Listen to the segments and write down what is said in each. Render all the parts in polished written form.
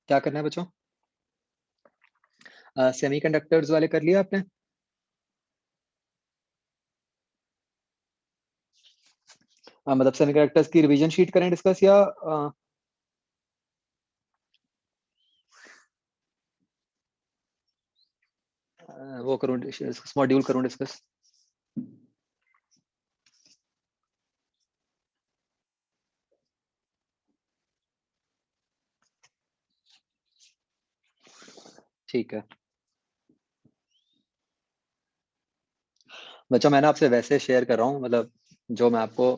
क्या करना है बच्चों? सेमीकंडक्टर्स वाले कर लिया आपने? मतलब सेमीकंडक्टर्स की रिवीजन शीट करें डिस्कस या वो करूं मॉड्यूल करूं डिस्कस? ठीक है बच्चों, मैं ना आपसे वैसे शेयर कर रहा हूँ, मतलब जो मैं आपको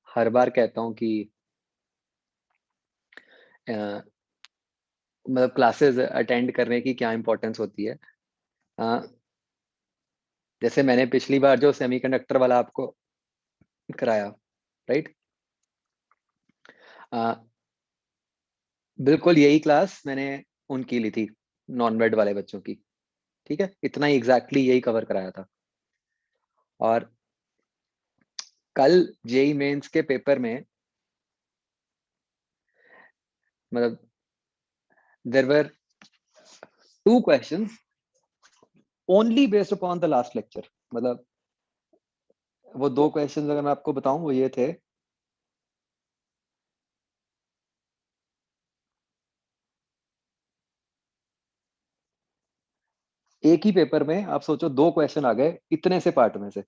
हर बार कहता हूँ कि अ, मतलब क्लासेस अटेंड करने की क्या इंपॉर्टेंस होती है। अ, जैसे मैंने पिछली बार जो सेमीकंडक्टर वाला आपको कराया, राइट? बिल्कुल यही क्लास मैंने उनकी ली थी, नॉन वेड वाले बच्चों की। ठीक है, इतना ही एग्जैक्टली यही कवर कराया था। और कल जेई मेंस के पेपर में, मतलब there were two questions only based upon the last lecture. मतलब वो दो क्वेश्चंस अगर मैं आपको बताऊं, वो ये थे। एक ही पेपर में आप सोचो, दो क्वेश्चन आ गए इतने से पार्ट में से।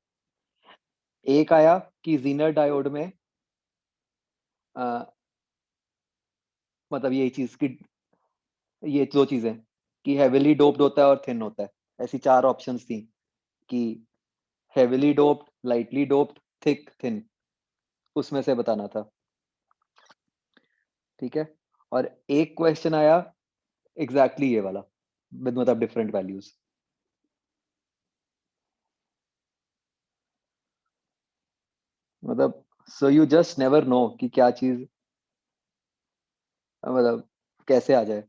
एक आया कि जीनर डायोड में अ, मतलब यही चीज की, ये दो चीजें कि हेविली डोप्ड होता है और थिन होता है। ऐसी चार ऑप्शंस थी कि heavily doped, lightly doped, thick, thin, उसमें से बताना था। ठीक है। और एक क्वेश्चन आया एग्जैक्टली ये वाला, मतलब डिफरेंट वैल्यूज। मतलब so you just never know कि क्या चीज, मतलब कैसे आ जाए।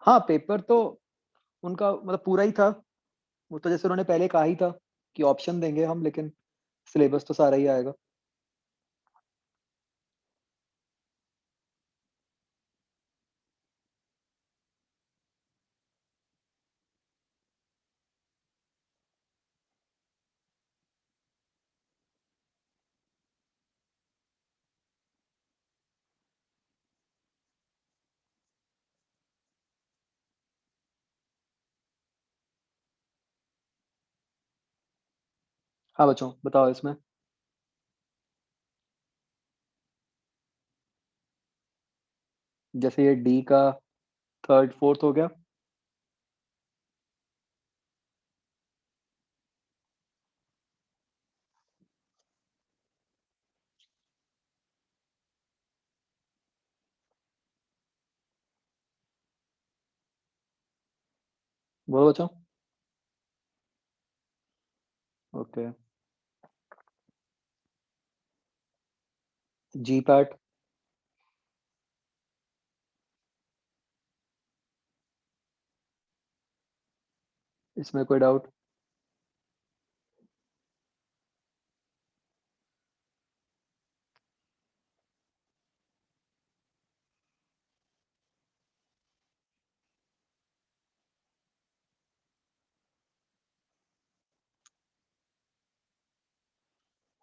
हाँ, पेपर तो उनका मतलब पूरा ही था। वो तो जैसे उन्होंने पहले कहा ही था कि ऑप्शन देंगे हम, लेकिन सिलेबस तो सारा ही आएगा। हाँ बच्चों, बताओ इसमें। जैसे ये डी का थर्ड फोर्थ हो गया। बोलो बच्चों। ओके। जी पार्ट। इसमें कोई डाउट?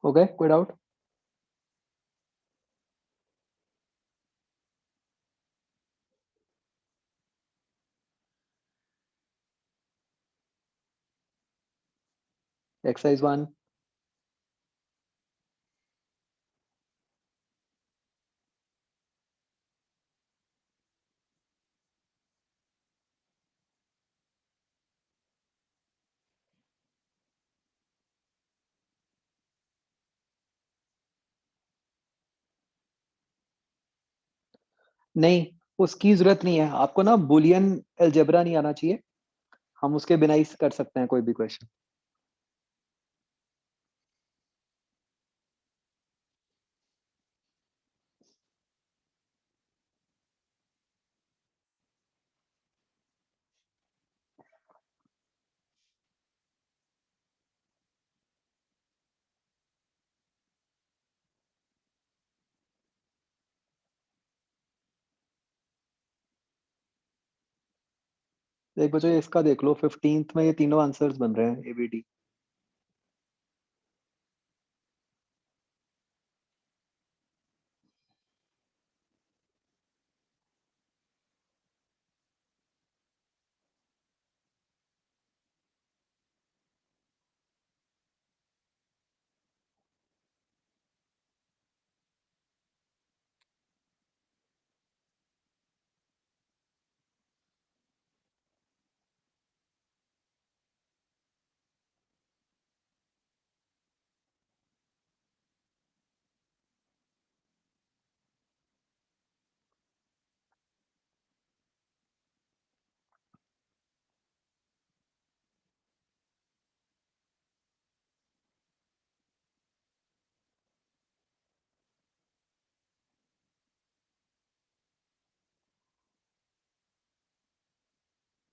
हो गए, कोई डाउट? Exercise one. नहीं, उसकी जरूरत नहीं है आपको ना। बुलियन अलजेब्रा नहीं आना चाहिए, हम उसके बिना ही कर सकते हैं कोई भी क्वेश्चन। एक बच्चों ये इसका देख लो, 15th में ये तीनों आंसर्स बन रहे हैं ABD।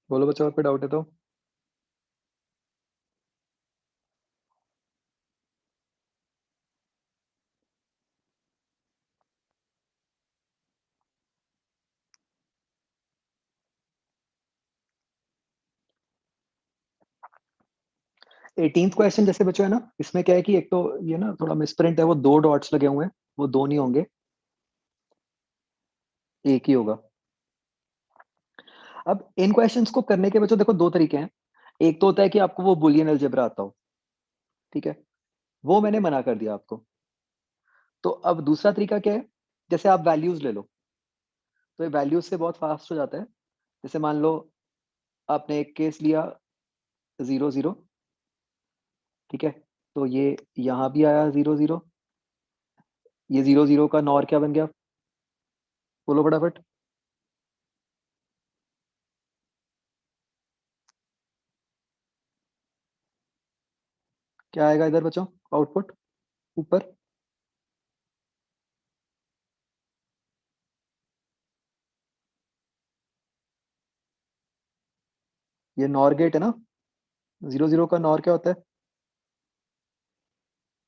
बोलो बच्चों, और कोई डाउट है तो। 18th क्वेश्चन जैसे बच्चों है ना, इसमें क्या है कि एक तो ये ना थोड़ा मिसप्रिंट है, वो 2 डॉट्स लगे हुए हैं, वो 2 नहीं होंगे, एक ही होगा। अब इन क्वेश्चंस को करने के बच्चों देखो 2 तरीके हैं। एक तो होता है कि आपको वो बुलियन अलजेब्रा आता हो, ठीक है, वो मैंने मना कर दिया आपको। तो अब दूसरा तरीका क्या है, जैसे आप वैल्यूज ले लो, तो ये वैल्यूज से बहुत फास्ट हो जाता है। जैसे मान लो आपने एक केस लिया 0 0, ठीक है, तो ये यहाँ भी आया 0 0, ये 0 0 का नॉर क्या बन गया, बोलो फटाफट। क्या आएगा इधर बच्चों, आउटपुट ऊपर, ये नॉर गेट है ना, 0 0 का नॉर क्या होता है,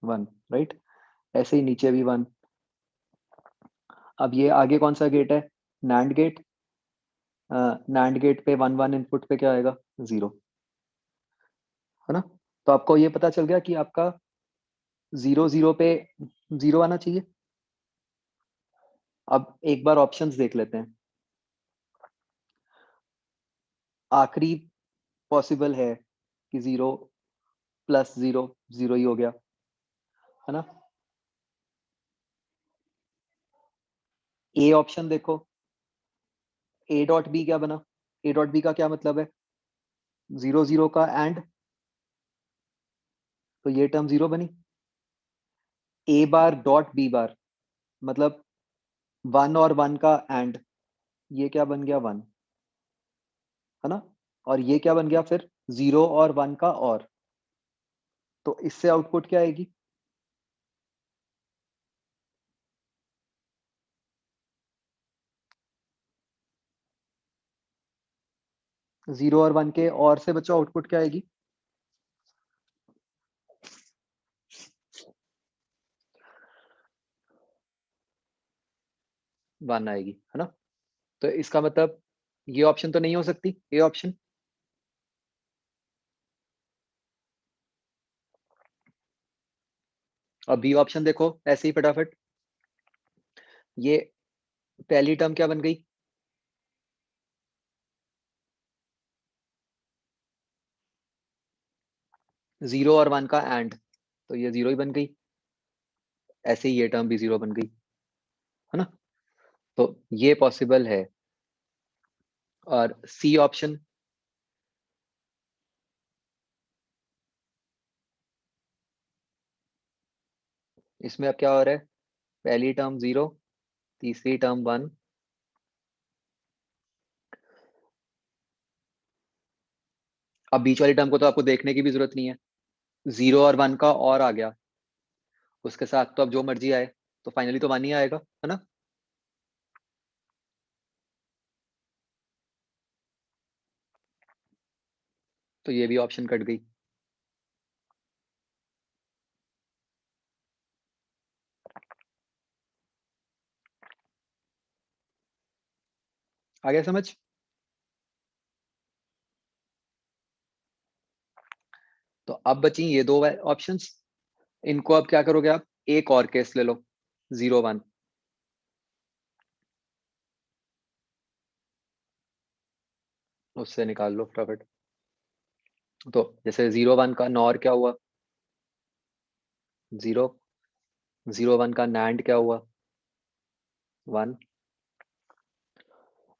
1, राइट। ऐसे ही नीचे भी 1। अब ये आगे कौन सा गेट है, नैंड गेट। नैंड गेट पे 1 1 इनपुट पे क्या आएगा, 0, है ना। तो आपको ये पता चल गया कि आपका 0 0 पे 0 आना चाहिए। अब एक बार ऑप्शंस देख लेते हैं। आखिरी पॉसिबल है कि 0 + 0 0 ही हो गया, है ना। ए ऑप्शन देखो, A.B क्या बना, A.B का क्या मतलब है, 0 0 का एंड, तो ये टर्म 0 बनी। A बार डॉट B बार मतलब 1 और 1 का एंड, ये क्या बन गया 1, है ना। और ये क्या बन गया फिर, 0 और 1 का और, तो इससे आउटपुट क्या आएगी, 0 और 1 के और से बच्चों आउटपुट क्या आएगी, 1 आएगी, है ना। तो इसका मतलब ये ऑप्शन तो नहीं हो सकती, ये ऑप्शन। और बी ऑप्शन देखो ऐसे ही फटाफट, ये पहली टर्म क्या बन गई, 0 और 1 का एंड, तो ये 0 ही बन गई। ऐसे ही ये टर्म भी 0 बन गई, है ना। तो ये पॉसिबल है। और सी ऑप्शन, इसमें अब क्या हो रहा है, पहली टर्म 0, तीसरी टर्म 1। अब बीच वाली टर्म को तो आपको देखने की भी जरूरत नहीं है, 0 और 1 का और आ गया, उसके साथ तो अब जो मर्जी आए, तो फाइनली तो 1 ही आएगा, है ना। तो ये भी ऑप्शन कट गई। आ गया समझ। अब बची ये 2 ऑप्शंस, इनको अब क्या करोगे आप, एक और केस ले लो 0 1, उससे निकाल लो प्रॉफिट। तो जैसे 0 1 का नॉर क्या हुआ, 0, 0 1 का नैंड क्या हुआ, 1,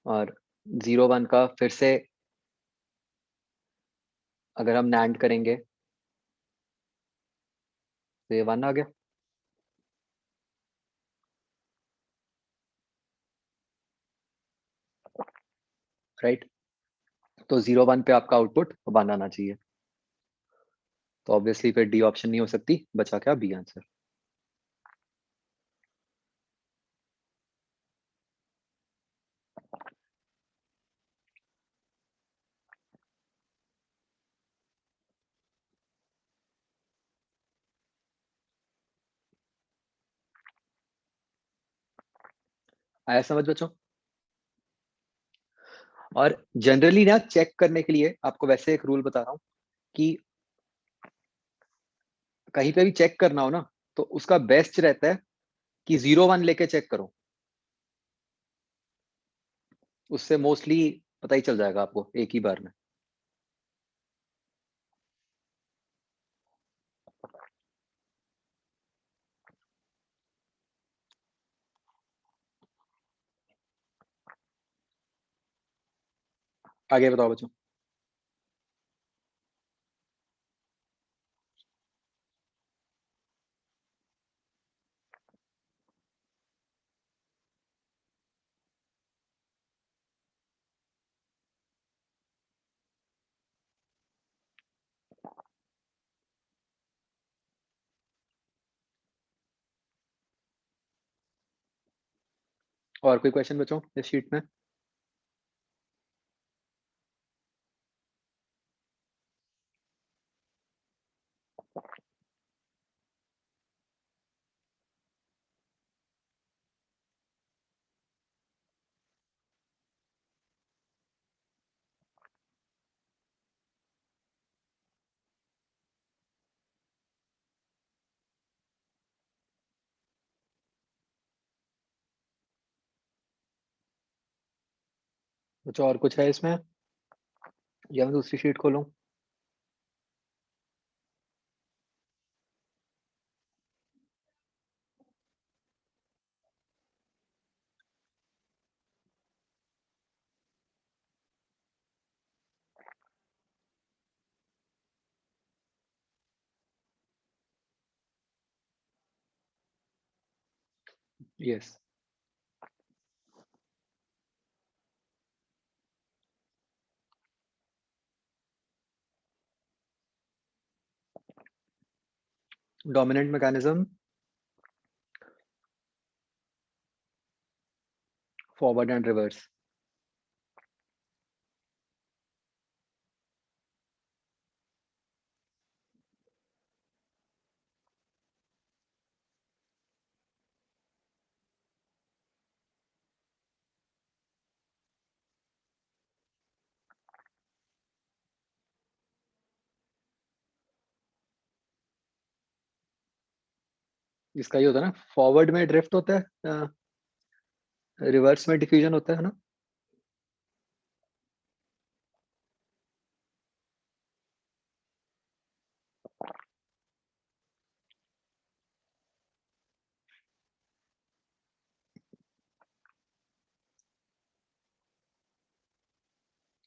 और 0 1 का फिर से अगर हम नैंड करेंगे तो ये 1 आ गया, राइट। तो 0 1 पे आपका आउटपुट 1 आना चाहिए, तो ऑब्वियसली फिर डी ऑप्शन नहीं हो सकती, बचा क्या, बी आंसर। आया समझ बच्चों? और जनरली ना चेक करने के लिए आपको वैसे एक रूल बता रहा हूँ कि कहीं पे भी चेक करना हो ना, तो उसका बेस्ट रहता है कि 0 1 लेके चेक करो, उससे मोस्टली पता ही चल जाएगा आपको एक ही बार में। आगे बताओ बच्चों। और कोई क्वेश्चन बच्चों इस शीट में? बच्चों और कुछ है इसमें, या मैं दूसरी शीट खोलूं? Yes. Dominant mechanism, forward and reverse. इसका ये होता है ना, फॉरवर्ड में ड्रिफ्ट होता है, रिवर्स में डिफ्यूजन होता है ना।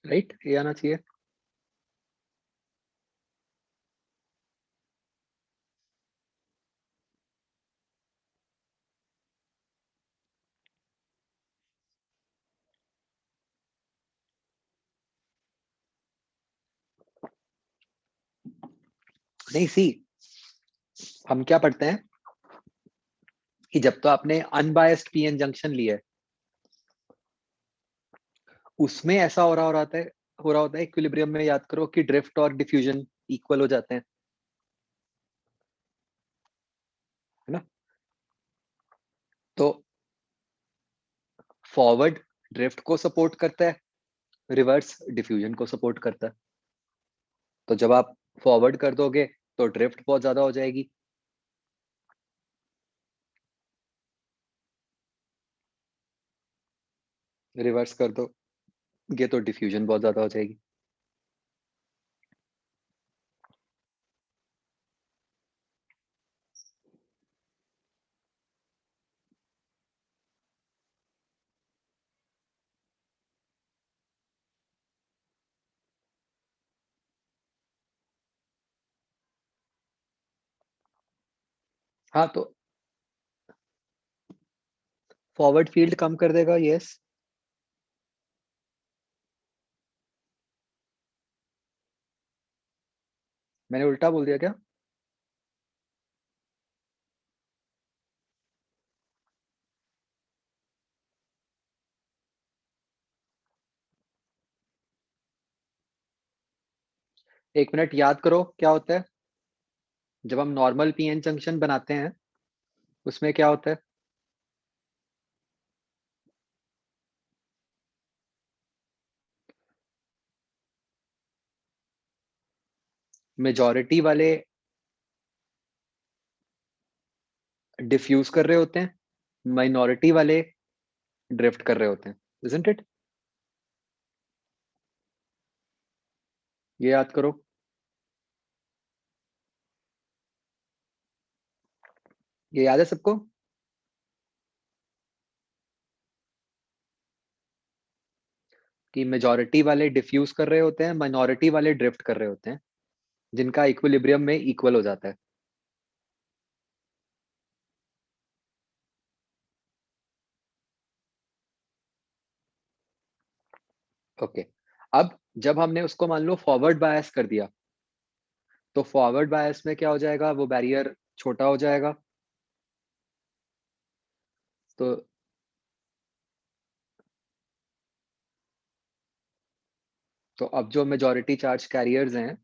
राइट, ये आना चाहिए। नहीं सी, हम क्या पढ़ते हैं कि जब तो आपने अनबायस्ड पीएन जंक्शन लिया है, उसमें ऐसा हो रहा होता है इक्विलिब्रियम में, याद करो कि ड्रिफ्ट और डिफ्यूजन इक्वल हो जाते हैं, है ना। तो फॉरवर्ड ड्रिफ्ट को सपोर्ट करता है, रिवर्स डिफ्यूजन को सपोर्ट करता है। तो जब आप फॉरवर्ड कर दोगे तो ड्रिफ्ट बहुत ज़्यादा हो जाएगी। रिवर्स कर दोगे तो डिफ्यूजन बहुत ज़्यादा हो जाएगी। हाँ, तो फॉरवर्ड फील्ड कम कर देगा, यस। मैंने उल्टा बोल दिया क्या? एक मिनट याद करो क्या होता है? जब हम नॉर्मल पीएन जंक्शन बनाते हैं, उसमें क्या होता है? मेजॉरिटी वाले डिफ्यूज कर रहे होते हैं, माइनॉरिटी वाले ड्रिफ्ट कर रहे होते हैं, इज़न्ट इट? ये याद करो। ये याद है सबको? कि मेजॉरिटी वाले डिफ्यूज कर रहे होते हैं, माइनॉरिटी वाले ड्रिफ्ट कर रहे होते हैं, जिनका इक्विलिब्रियम में इक्वल हो जाता है। ओके। अब जब हमने उसको मान लो फॉरवर्ड बायस कर दिया, तो फॉरवर्ड बायस में क्या हो जाएगा? वो बैरियर छोटा हो जाएगा। तो अब जो मेजॉरिटी चार्ज कैरियर्स हैं,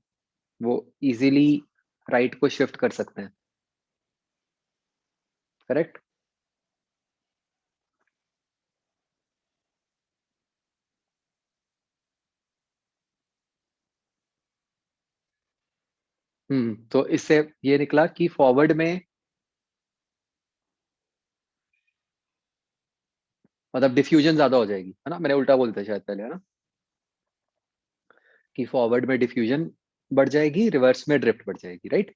वो इज़िली राइट को शिफ्ट कर सकते हैं, करेक्ट? तो इससे ये निकला कि फॉरवर्ड में मतलब डिफ्यूजन ज़्यादा हो जाएगी, है ना? मैंने उल्टा बोल दिया शायद पहले, है ना? कि फॉरवर्ड में डिफ्यूजन बढ़ जाएगी, रिवर्स में ड्रिफ्ट बढ़ जाएगी, राइट?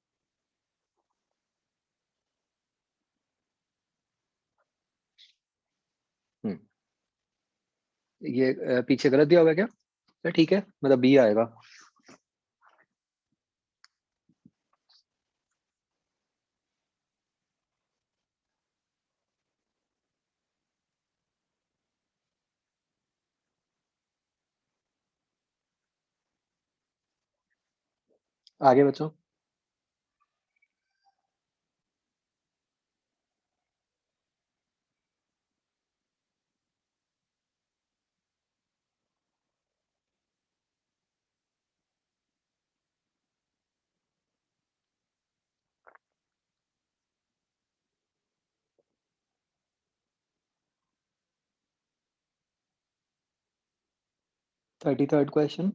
हुँ। ये पीछे गलत दिया होगा क्या? ठीक है, मतलब बी आएगा। आगे बच्चों। Thirty third question.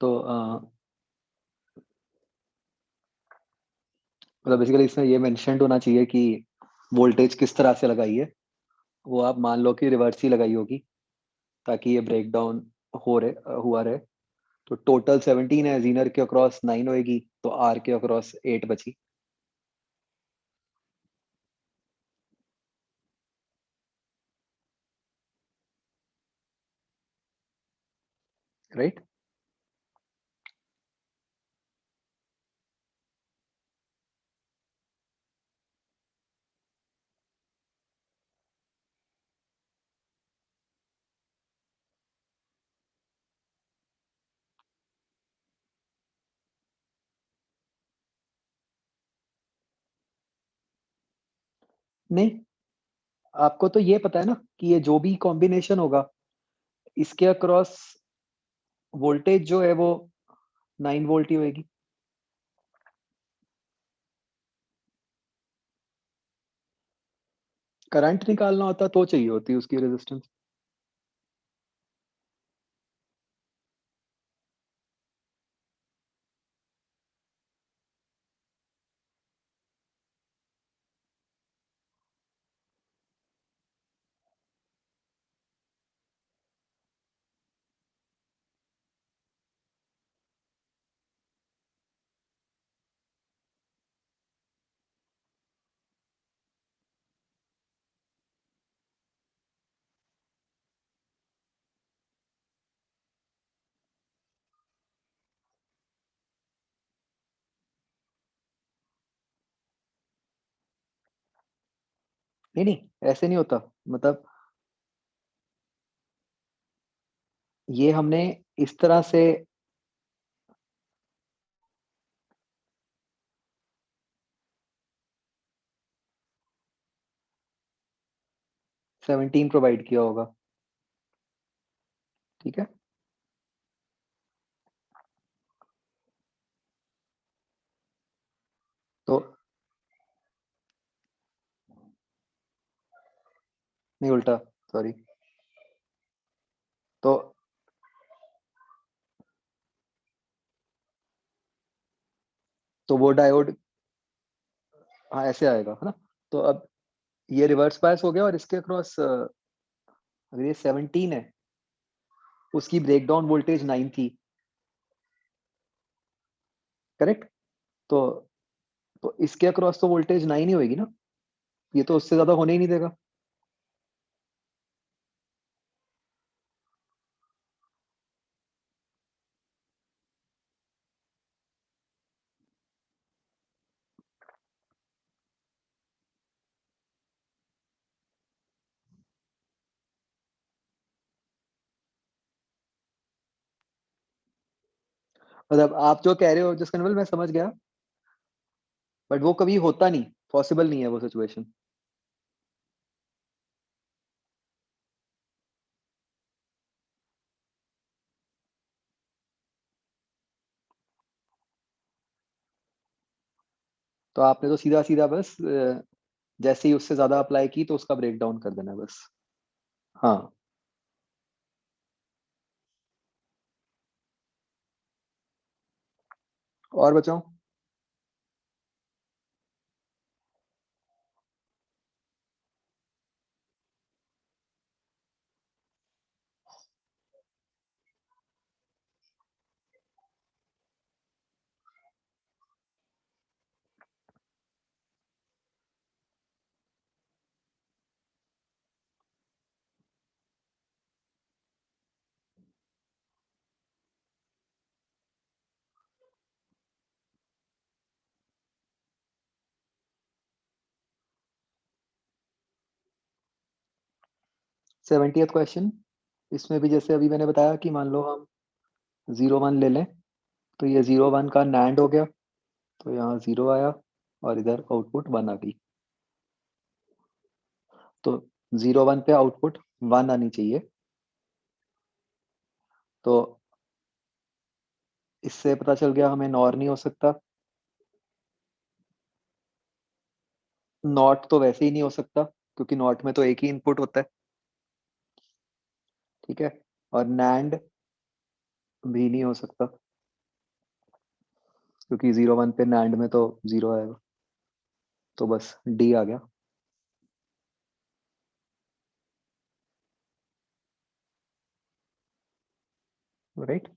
तो मतलब बेसिकली इसमें ये मेंशन्ड होना चाहिए कि वोल्टेज किस तरह से लगाई है। वो आप मान लो कि रिवर्स ही लगाई होगी, ताकि ये ब्रेकडाउन हुआ रहे। तो टोटल 17 है, ज़ीनर के अक्रॉस 9 होएगी, तो आर के अक्रॉस 8 बची, राइट? नहीं, आपको तो ये पता है ना कि ये जो भी कॉम्बिनेशन होगा, इसके अक्रॉस वोल्टेज जो है वो 9 वोल्ट ही होएगी। करंट निकालना होता तो चाहिए होती उसकी रेजिस्टेंस। नहीं नहीं, ऐसे नहीं होता। मतलब ये हमने इस तरह से 17 प्रोवाइड किया होगा। ठीक है। तो नहीं, उल्टा, सॉरी। तो वो डायोड, हाँ ऐसे आएगा, है ना। तो अब ये रिवर्स बायस हो गया, और इसके अक्रॉस अगर ये 17 है, उसकी ब्रेकडाउन वोल्टेज 9 थी। करेक्ट। तो इसके अक्रॉस तो वोल्टेज 9 ही होगी ना। ये तो उससे ज्यादा होने ही नहीं देगा। मतलब आप जो कह रहे हो जिस कन्वल, मैं समझ गया। बट वो कभी होता नहीं, पॉसिबल नहीं है वो सिचुएशन। तो आपने तो सीधा सीधा बस जैसे ही उससे ज्यादा अप्लाई की तो उसका ब्रेक डाउन कर देना है बस। हाँ। और बचाओ। 70th question. इसमें भी जैसे अभी मैंने बताया कि मान लो हम 0 1 ले लें, तो ये 0 1 का नैंड हो गया। तो यहाँ 0 आया, और इधर आउटपुट 1 आ गई। तो 0 1 पे आउटपुट 1 आनी चाहिए। तो इससे पता चल गया हमें नॉर नहीं हो सकता। नॉट तो वैसे ही नहीं हो सकता, क्योंकि नॉट में तो एक ही इनपुट होता है। ठीक है। और नैंड भी नहीं हो सकता, क्योंकि 0 1 पे नैंड में तो 0 आएगा। तो बस डी आ गया। राइट।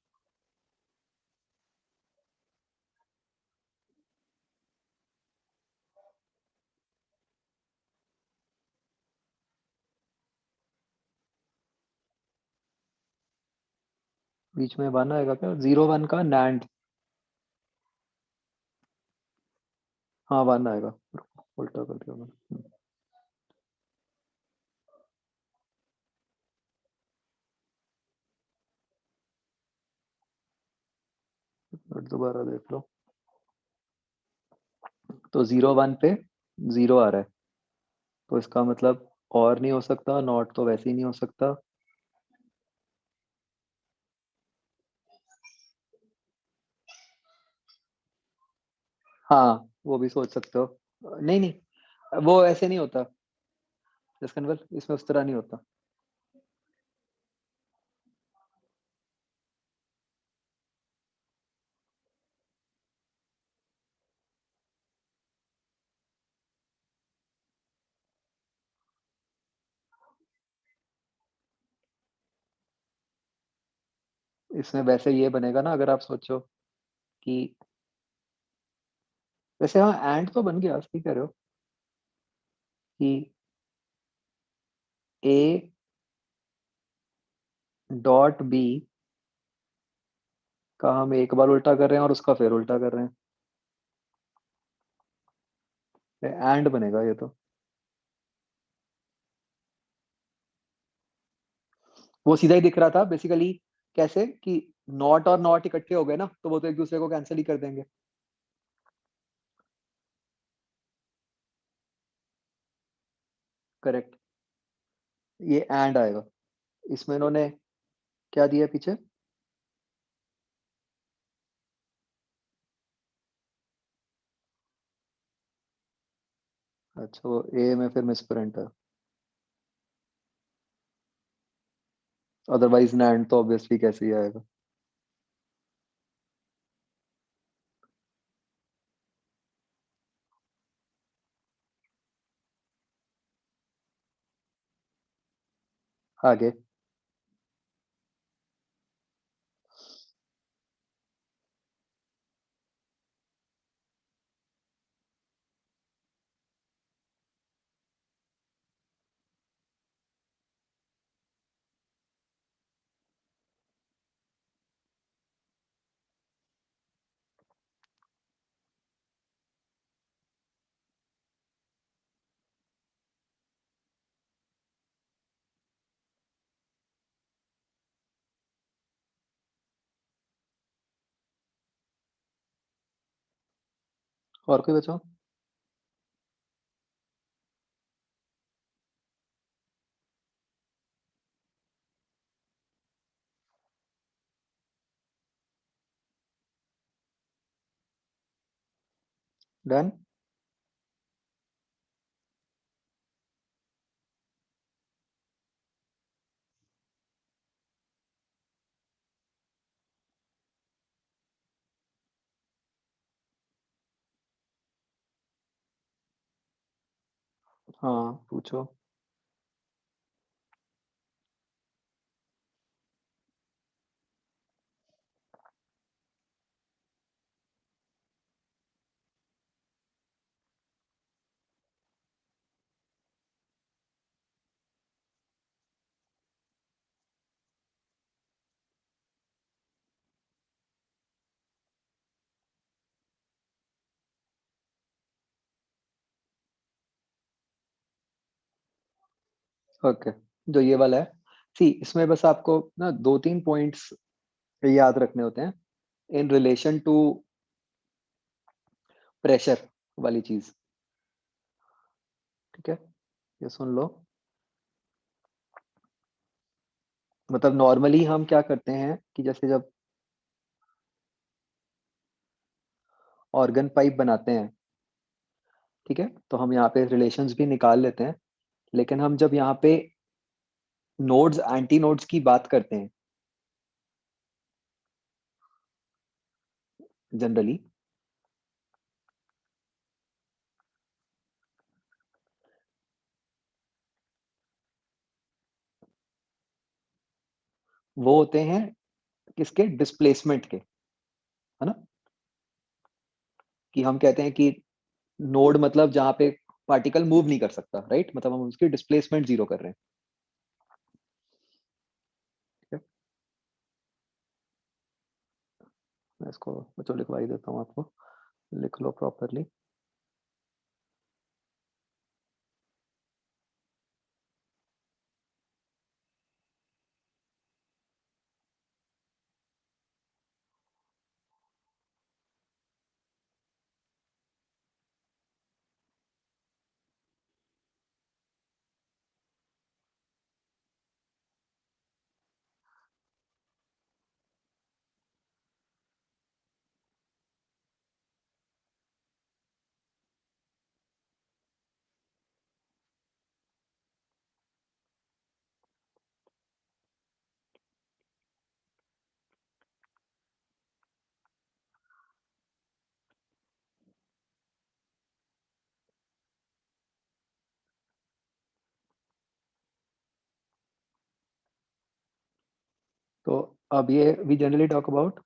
बीच में 1 आएगा क्या? 0 1 का नैंड। हाँ 1 आएगा। उल्टा कर दिया मैंने। दोबारा देख लो। तो 0 1 पे 0 आ रहा है, तो इसका मतलब और नहीं हो सकता, नॉट तो वैसे ही नहीं हो सकता। हाँ वो भी सोच सकते हो। नहीं नहीं, वो ऐसे नहीं होता। जसकनवल इसमें उस तरह नहीं होता। इसमें वैसे ये बनेगा ना, अगर आप सोचो कि वैसे हाँ एंड तो बन गया, सही कह रहे हो कि ए डॉट बी का हम एक बार उल्टा कर रहे हैं और उसका फिर उल्टा कर रहे हैं, एंड बनेगा ये तो। वो सीधा ही दिख रहा था बेसिकली। कैसे कि नॉट और नॉट इकट्ठे हो गए ना, तो वो तो एक दूसरे को कैंसिल ही कर देंगे। करेक्ट। ये एंड आएगा। इसमें इन्होंने क्या दिया पीछे? अच्छा, वो ए में फिर मिसप्रिंट है। अदरवाइज नैंड तो ऑब्वियसली कैसे ही आएगा। आगे। और कोई बचाओ। डन। हाँ पूछो। ओके, जो ये वाला है, सी इसमें बस आपको ना दो तीन पॉइंट्स याद रखने होते हैं इन रिलेशन टू प्रेशर वाली चीज। ठीक है, ये सुन लो। मतलब नॉर्मली हम क्या करते हैं कि जैसे जब ऑर्गन पाइप बनाते हैं, ठीक है, तो हम यहाँ पे रिलेशंस भी निकाल लेते हैं। लेकिन हम जब यहाँ पे नोड्स एंटी नोड्स की बात करते हैं जनरली, वो होते हैं किसके? डिस्प्लेसमेंट के, है ना। कि हम कहते हैं कि नोड मतलब जहाँ पे पार्टिकल मूव नहीं कर सकता, राइट, मतलब हम उसकी डिस्प्लेसमेंट जीरो कर रहे हैं। ठीक है? मैं इसको बच्चों लिखवा ही देता हूँ आपको, लिख लो प्रॉपरली। तो अब ये we generally talk about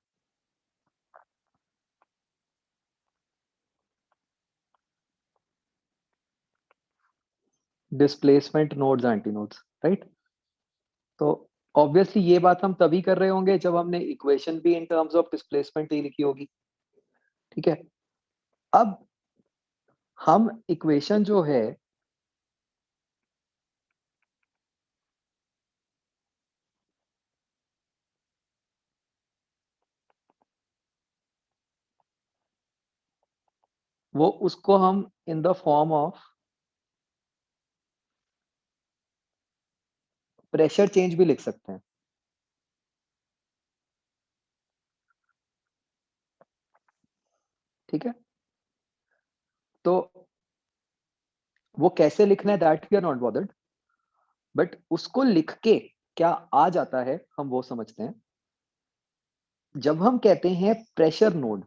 displacement nodes anti nodes, right? तो ऑब्वियसली ये बात हम तभी कर रहे होंगे जब हमने इक्वेशन भी इन टर्म्स ऑफ डिस्प्लेसमेंट ही लिखी होगी, ठीक है? अब हम इक्वेशन जो है वो उसको हम in the form of pressure change भी लिख सकते हैं, ठीक है? तो वो कैसे लिखना है that we are not bothered, but उसको लिख के क्या आ जाता है हम वो समझते हैं। जब हम कहते हैं प्रेशर नोड,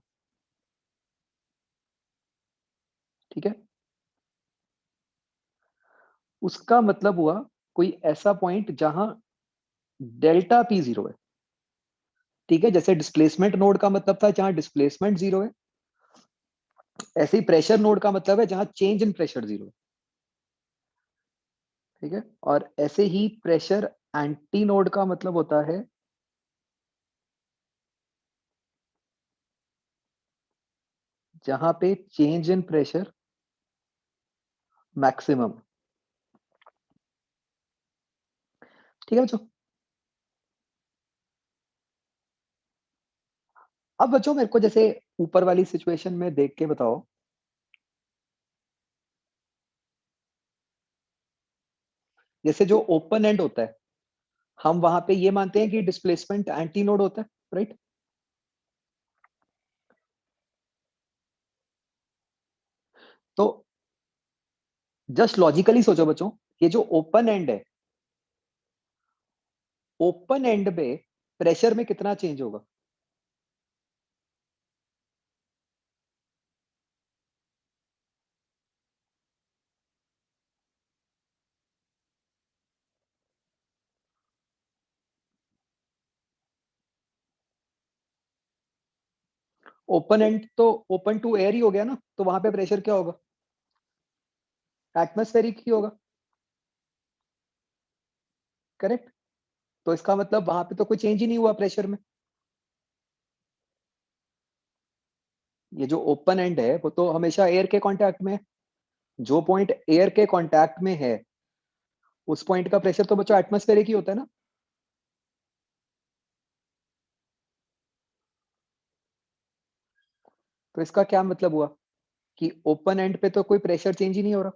ठीक है, उसका मतलब हुआ कोई ऐसा पॉइंट जहां डेल्टा पी जीरो है, ठीक है? जैसे डिस्प्लेसमेंट नोड का मतलब था जहां डिस्प्लेसमेंट जीरो है, ऐसे ही प्रेशर नोड का मतलब है जहां चेंज इन प्रेशर जीरो है, ठीक है? और ऐसे ही प्रेशर एंटी नोड का मतलब होता है जहां पे चेंज इन प्रेशर मैक्सिमम, ठीक है बच्चों? अब बच्चों मेरे को जैसे ऊपर वाली सिचुएशन में देख के बताओ, जैसे जो ओपन एंड होता है हम वहां पे ये मानते हैं कि डिस्प्लेसमेंट एंटी नोड होता है, राइट? तो जस्ट लॉजिकली सोचो बच्चों, ये जो ओपन एंड है, ओपन एंड में प्रेशर में कितना चेंज होगा? ओपन एंड तो ओपन टू एयर ही हो गया ना, तो वहां पे प्रेशर क्या होगा? एटमॉस्फेरिक ही होगा, करेक्ट? तो इसका मतलब वहां पे तो कोई चेंज ही नहीं हुआ प्रेशर में। ये जो ओपन एंड है वो तो हमेशा एयर के कांटेक्ट में है। जो पॉइंट एयर के कांटेक्ट में है उस पॉइंट का प्रेशर तो बच्चों एटमॉस्फेरिक ही होता है ना। तो इसका क्या मतलब हुआ कि ओपन एंड पे तो कोई प्रेशर चेंज ही नहीं हो रहा।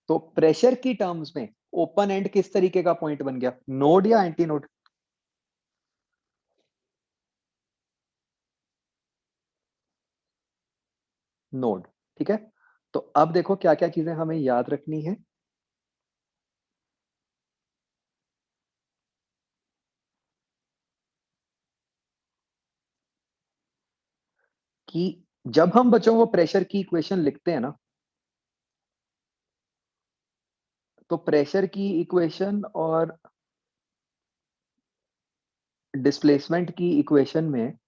तो प्रेशर की टर्म्स में ओपन एंड किस तरीके का पॉइंट बन गया, नोड या एंटी नोड? नोड, ठीक है? तो अब देखो क्या क्या चीजें हमें याद रखनी है। कि जब हम बच्चों वो प्रेशर की इक्वेशन लिखते हैं ना, तो प्रेशर की इक्वेशन और डिस्प्लेसमेंट की इक्वेशन में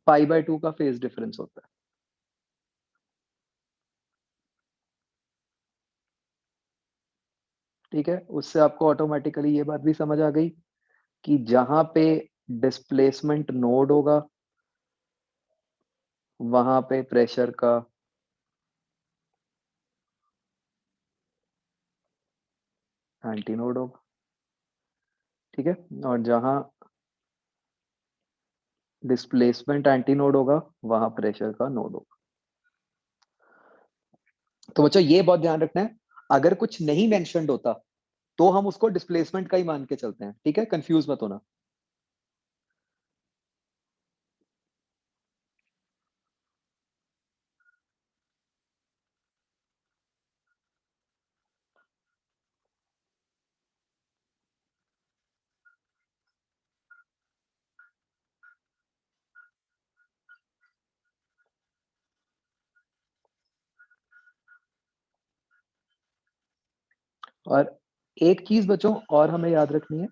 पाई/2 का फेज डिफरेंस होता है, ठीक है? उससे आपको ऑटोमेटिकली ये बात भी समझ आ गई कि जहां पे डिस्प्लेसमेंट नोड होगा वहां पे प्रेशर का एंटी नोड होगा, ठीक है? और जहां डिस्प्लेसमेंट एंटी नोड होगा वहां प्रेशर का नोड होगा। तो बच्चों ये बहुत ध्यान रखना है, अगर कुछ नहीं मेंशन्ड होता तो हम उसको डिस्प्लेसमेंट का ही मान के चलते हैं, ठीक है? कंफ्यूज मत होना। और एक चीज बच्चों और हमें याद रखनी है।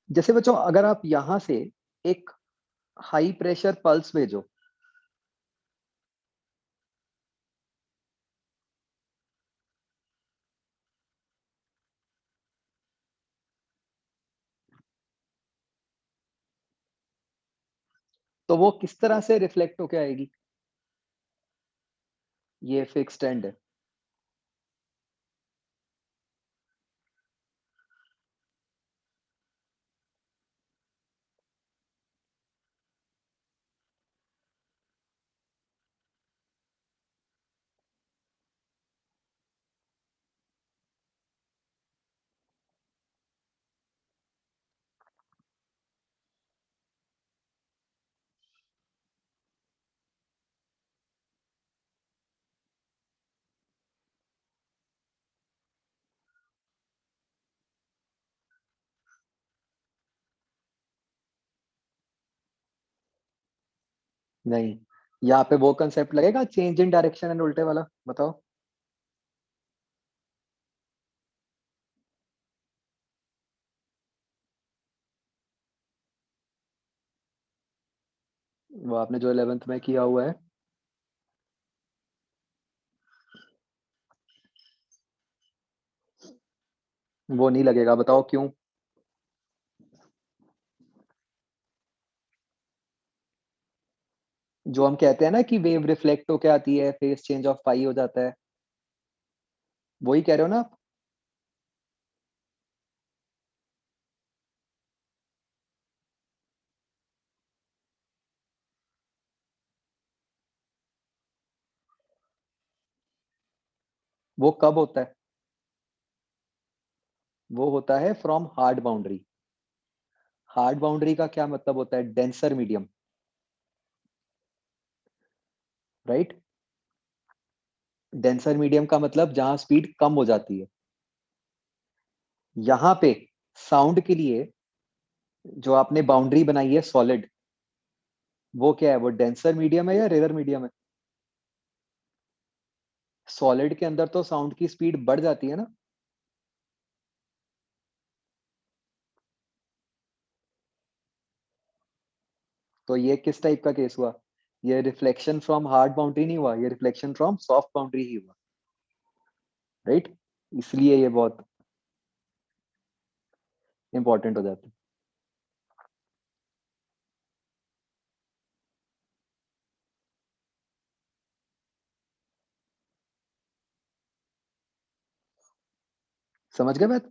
जैसे बच्चों अगर आप यहां से एक हाई प्रेशर पल्स भेजो, तो वो किस तरह से रिफ्लेक्ट होके आएगी? ये फिक्स्ड एंड है। नहीं, यहाँ पे वो कंसेप्ट लगेगा चेंज इन डायरेक्शन एंड उल्टे वाला, बताओ। वो आपने जो 11th में किया हुआ है। वो नहीं लगेगा, बताओ क्यों? जो हम कहते हैं ना कि वेव रिफ्लेक्ट होके आती है, फेस चेंज ऑफ पाई हो जाता है, वही कह रहे हो ना आप? वो कब होता है? वो होता है from hard boundary. Hard boundary का क्या मतलब होता है? Denser medium, right? Denser medium का मतलब जहां स्पीड कम हो जाती है। यहाँ पे साउंड के लिए जो आपने बाउंड्री बनाई है सॉलिड, वो क्या है? वो डेंसर मीडियम है या रेयर मीडियम है? सॉलिड के अंदर तो साउंड की स्पीड बढ़ जाती है ना। तो ये किस टाइप का केस हुआ? ये रिफ्लेक्शन फ्रॉम हार्ड बाउंड्री नहीं हुआ, ये रिफ्लेक्शन फ्रॉम सॉफ्ट बाउंड्री ही हुआ, राइट? इसलिए ये बहुत इंपॉर्टेंट हो जाता है। समझ गए बात?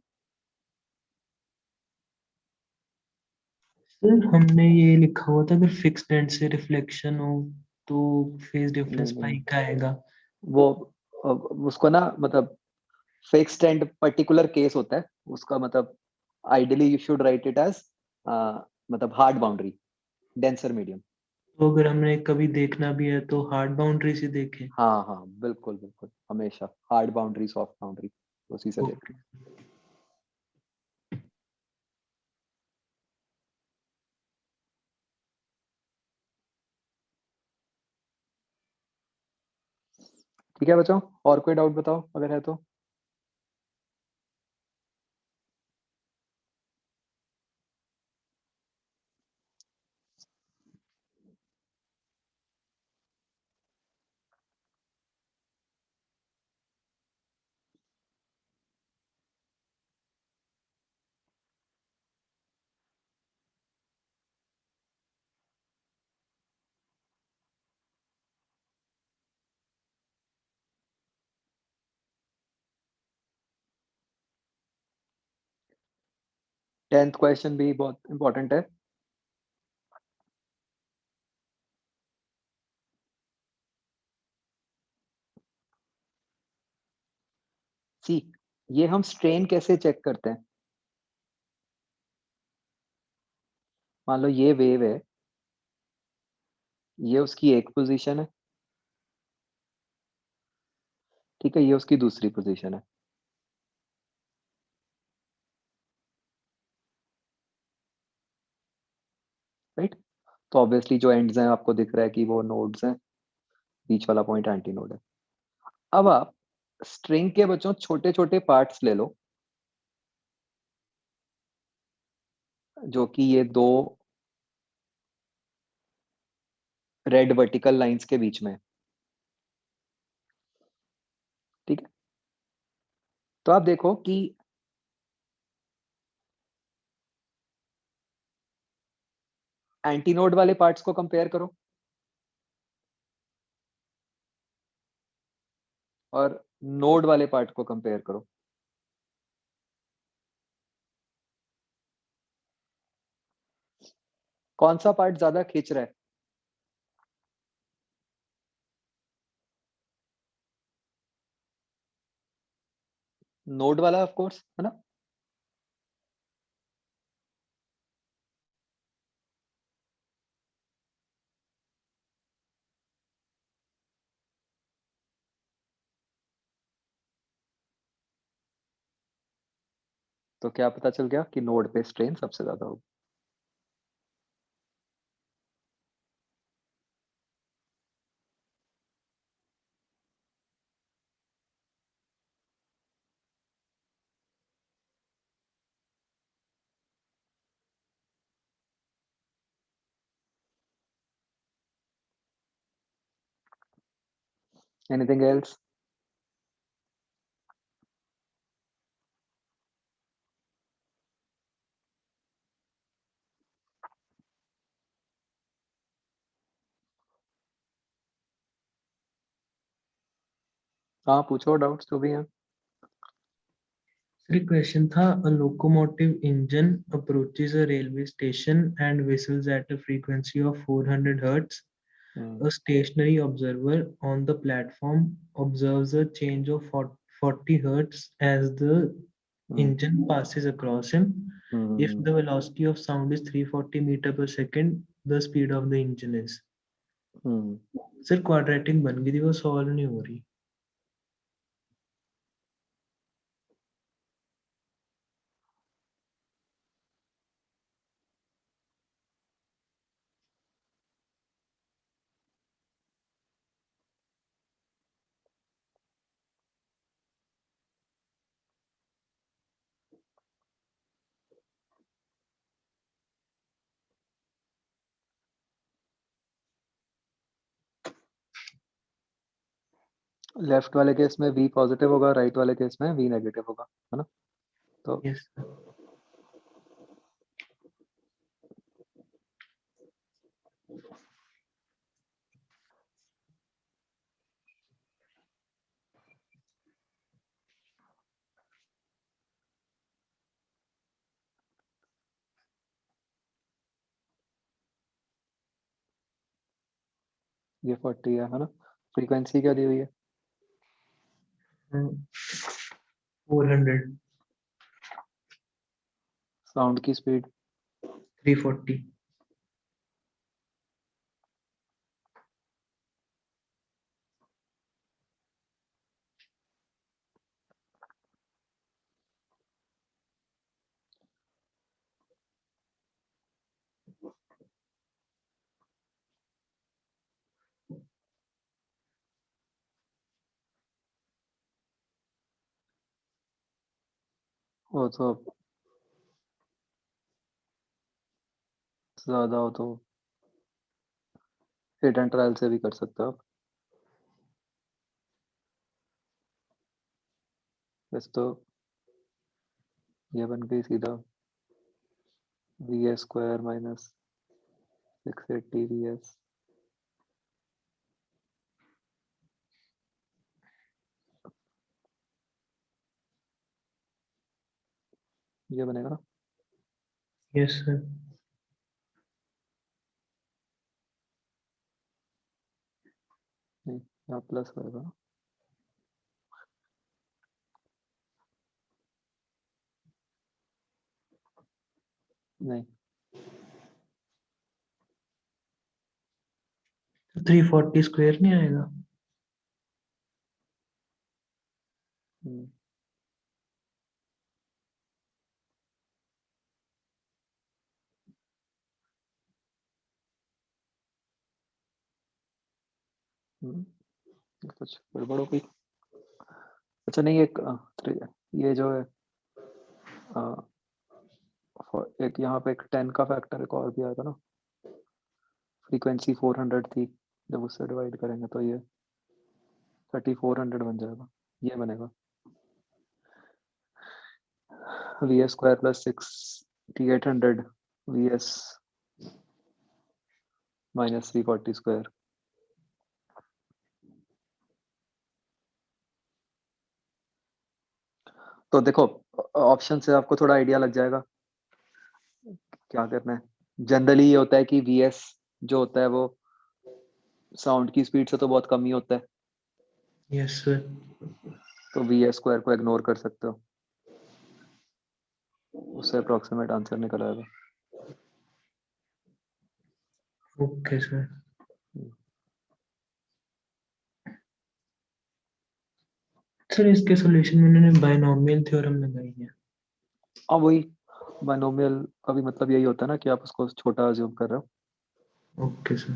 सर हमने ये लिखा हुआ था अगर फिक्स एंड से रिफ्लेक्शन हो तो फेज नहीं डिफरेंस नहीं, पाई का आएगा। वो उसको ना मतलब फिक्स्ड एंड पर्टिकुलर केस होता है उसका, मतलब ideally you should write it as मतलब हार्ड बाउंड्री, डेंसर मीडियम। तो अगर हमने कभी देखना भी है तो हार्ड बाउंड्री से देखें। हाँ हाँ, बिल्कुल बिल्कुल, हमेशा हार्ड बाउंड्री सॉफ्ट बाउंड्री उसी से देखो। ओके। ठीक है बच्चों, और कोई डाउट बताओ अगर है तो। 10th क्वेश्चन भी बहुत इंपॉर्टेंट है। सी, ये हम स्ट्रेन कैसे चेक करते हैं? मान लो ये वेव है, ये उसकी एक पोजीशन है, ठीक है, ये उसकी दूसरी पोजीशन है, राइट? तो ऑब्वियसली जो एंड्स हैं आपको दिख रहा है कि वो नोड्स हैं, बीच वाला पॉइंट एंटी नोड है। अब आप स्ट्रिंग के बच्चों छोटे छोटे पार्ट्स ले लो, जो कि ये दो रेड वर्टिकल लाइंस के बीच में है, ठीक है? तो आप देखो कि एंटी नोड वाले पार्ट्स को कंपेयर करो और नोड वाले पार्ट को कंपेयर करो। कौन सा पार्ट ज्यादा खींच रहा है? नोड वाला, ऑफ कोर्स, है ना? तो क्या पता चल गया कि नोड पे स्ट्रेन सबसे ज्यादा होगी। Anything else? हाँ, पूछो डाउट्स जो भी हैं। सर क्वेश्चन था, a locomotive engine approaches a railway station and whistles at a frequency of 400 hertz. A stationary observer on the platform observes a change of 40 hertz as the engine passes across him. If the velocity of sound is 340 meter per second, the speed of the engine is. Sir quadratic बन गई थी, वो solve नहीं हो रही। Left वाले case में V positive होगा, राइट वाले केस में V नेगेटिव होगा, है ना? तो यस ये 40 है ना? फ्रीक्वेंसी क्या दी हुई है? 400 साउंड की स्पीड? 340 वो तो ज्यादा हो तो हिट एंड ट्रायल से भी कर सकते हो आप। वैसे तो ये बन गई सीधा VA² माइनस 680 VS। ये बनेगा ना? Yes, sir. नहीं, यहाँ प्लस होगा। नहीं, 340 स्क्वायर नहीं आएगा? कुछ गड़बड़ हो गई। अच्छा नहीं, एक ये जो है एक यहाँ पे एक 10 का फैक्टर एक और भी आया था ना, फ्रीक्वेंसी 400 थी, जब उससे डिवाइड करेंगे तो ये 3400 बन जाएगा। ये बनेगा VS square plus 6800 VS minus 340 square. तो देखो, ऑप्शन से आपको थोड़ा आइडिया लग जाएगा क्या करना है। जनरली ये होता है कि VS जो होता है वो साउंड की स्पीड से तो बहुत कम ही होता है, यस सर। तो VS स्क्वायर को इग्नोर कर सकते हो, उससे अप्रोक्सीमेट आंसर निकल आएगा। Okay sir. सर इसके सॉल्यूशन में उन्होंने बायनॉमियल थ्योरम लगाई है। हाँ वही, बाइनोमियल का भी मतलब यही होता है ना कि आप उसको छोटा अज्यूम कर रहे हो। Okay sir.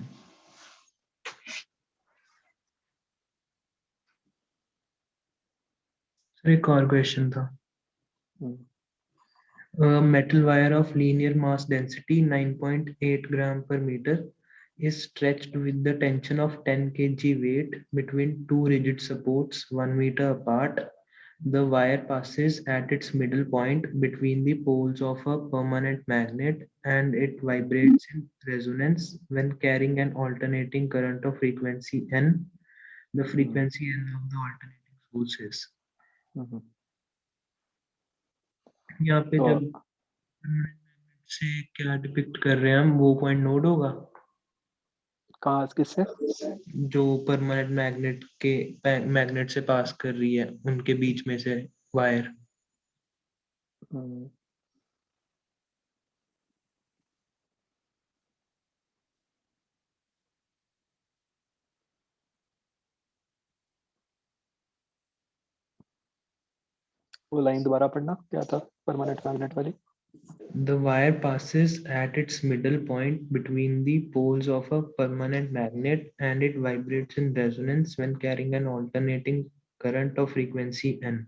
सर एक और क्वेश्चन था। A metal wire of linear mass density 9.8 gram per meter is stretched with the tension of 10 kg weight between two rigid supports 1 meter apart. The wire passes at its middle point between the poles of a permanent magnet and it vibrates in resonance when carrying an alternating current of frequency n. The frequency n of the alternating source is. यहाँ पे तो जब से क्या depict कर रहे हैं हम, वो पॉइंट नोड होगा कहाँ किससे? जो परमानेंट मैग्नेट के मैग्नेट से पास कर रही है उनके बीच में से वायर। वो लाइन दोबारा पढ़ना, क्या था परमानेंट मैग्नेट वाली? The wire passes at its middle point between the poles of a permanent magnet and it vibrates in resonance when carrying an alternating current of frequency n.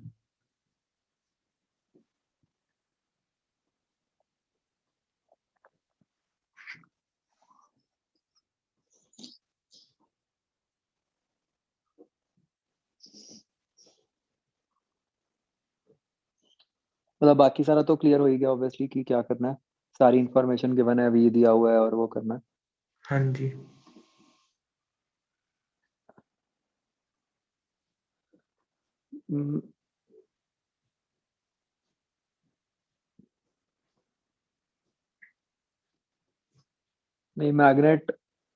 मतलब बाकी सारा तो क्लियर हो ही गया ऑब्वियसली कि क्या करना है, सारी इंफॉर्मेशन गिवन है, V दिया हुआ है और वो करना है। हाँ जी। हम्म, नहीं, मैग्नेट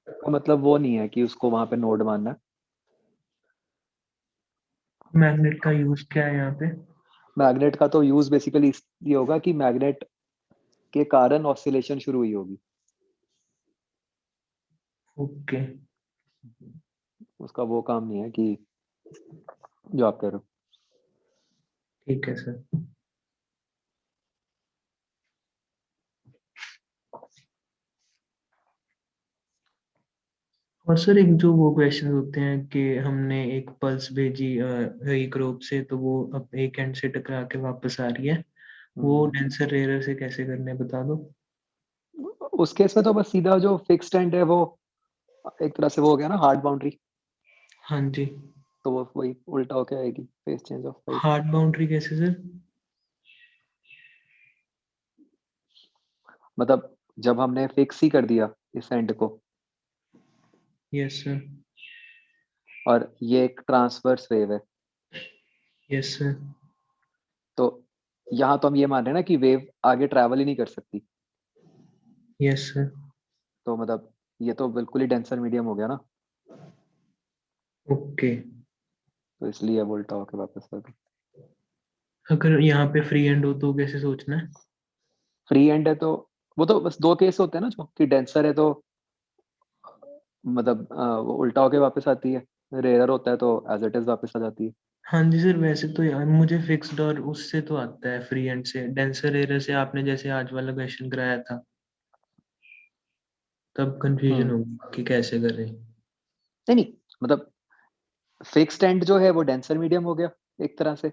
का मतलब वो नहीं है कि उसको वहां पे नोड मानना है। मैग्नेट का यूज क्या है यहाँ पे? मैग्नेट का तो यूज बेसिकली ये होगा कि मैग्नेट के कारण ऑसिलेशन शुरू हुई होगी, ओके। उसका वो काम नहीं है कि जो आप कह रहे हो। ठीक है सर। और सर एक जो वो क्वेश्चन होते हैं कि हमने एक पल्स भेजी एक रोप से तो वो अब एक एंड से टकरा के वापस आ रही है, वो डेंसर रेयर से कैसे करने बता दो। उस केस में तो बस सीधा जो फिक्स्ड एंड है वो एक तरह से वो हो गया ना हार्ड बाउंड्री, हाँ जी। तो वो वही उल्टा होके आएगी, face change of five. Hard boundary कैसे सर? मतलब जब हमने फिक्स ही कर दिया इस एंड को यस सर। और ये एक ट्रांसवर्स वेव है, यस सर। तो यहाँ तो हम ये मान रहे हैं ना कि वेव आगे ट्रैवल ही नहीं कर सकती, यस सर। तो मतलब ये तो बिल्कुल ही डेंसर मीडियम हो गया ना, ओके, तो इसलिए वोल्टा होके वापस आ गया। अगर यहाँ पे फ्री एंड हो तो कैसे सोचना है? फ्री एंड है तो वो तो बस दो केस होते हैं ना, जो कि डेंसर है तो मतलब वो उल्टा होके वापस आती है, रेयर होता है तो एज इट इज वापस आ जाती है। हाँ जी सर, वैसे तो यार मुझे फिक्स्ड और उससे तो आता है, फ्री एंड से। डेंसर एरर से आपने जैसे आज वाला क्वेश्चन कराया था, तब कंफ्यूजन हम्म। होगी कि कैसे करें। नहीं नहीं, मतलब फिक्स्ड एंड जो है वो डेंसर मीडियम हो गया एक तरह से,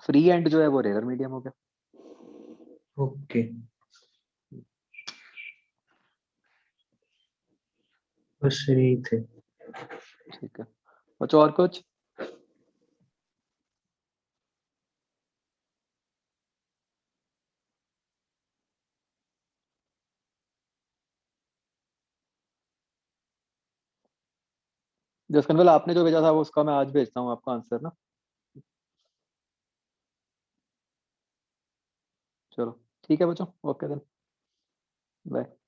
फ्री एंड जो है वो रेयर मीडियम हो गया। ओके, बस यही थे। ठीक है, कुछ और कुछ? जसकनवल आपने जो भेजा था वो उसका मैं आज भेजता हूँ आपको आंसर ना। चलो ठीक है बच्चों, ओके देन, बाय।